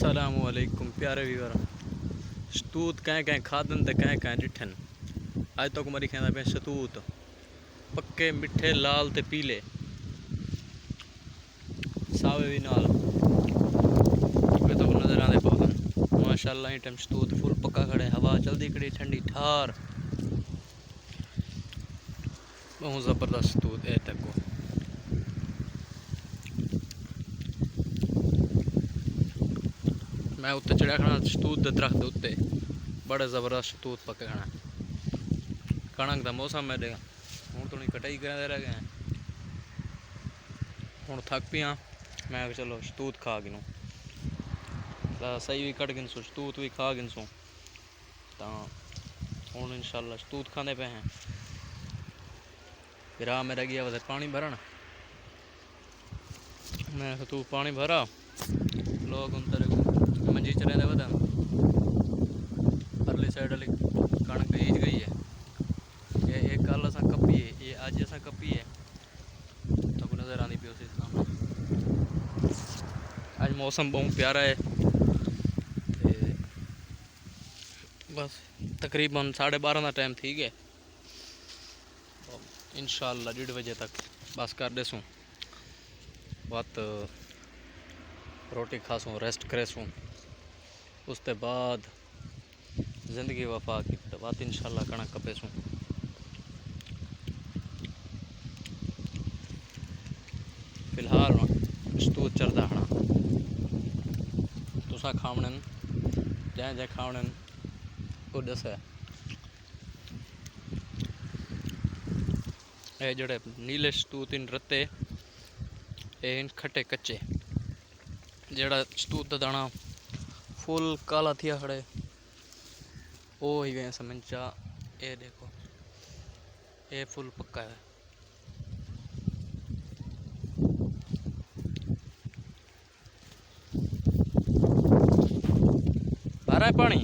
अस्सलामुअलैकुम प्यारे व्यूअर। शतूत कहीं खादन तो कहीं डिठन। अज तक मरी खादा पे शतूत पक्के मिठे लाल ते पीले सावे भी नाल तो नजर आते पौधन माशाल्लाह। ही टाइम शतूत फुल पक्का खड़े, हवा चलती खड़ी ठंडी ठार, बहुत ज़बरदस्त शतूत है तक को। मैं उत्ते चढ़िया खड़ा शतूत के दरख्त उत्ते, बड़े ज़बरदस्त शतूत पक्के खड़ा। कणक का मौसम है देखा, हूँ थोड़ी कटाई कर रह गए, हूँ थक पिया। मैं चलो शतूत खा गिनूँ, सही भी कट गिनसूँ शतूत भी खा गिनसूँ। तो हूँ इंशाल्लाह शतूत खाने पे हैं। फिर मेरा गया वह पानी भरन, मैं शतूत पानी भरा, लोग उनतर मंजी च रहे वह परली साइड वाली कणक बीज गई है। ये एक कल असा कपी है, ये अज असा कपी है तो नज़र आनी पी उसी सामने। आज मौसम बहुत प्यारा है। बस तकरीबन 12:30 का टाइम ठीक है। इंशाल्लाह 1:30 बजे तक बस कर देसूँ, बात रोटी खासूँ, रेस्ट करेसूँ, उसके बाद जिंदगी वफा की बात इंशाल्लाह कणक कपेसूँ। फिलहाल शतूत चलता हना, तुसा खावणन जै जै खावणन वो दस है। ये जड़े नीले शतूत इन रत्ते ये इन खट्टे कच्चे, जड़ा शतूत का दाना फुल काला थिया खड़े वो ही गए समझा। ये देखो ये फुल पक्का है। भरा है पानी।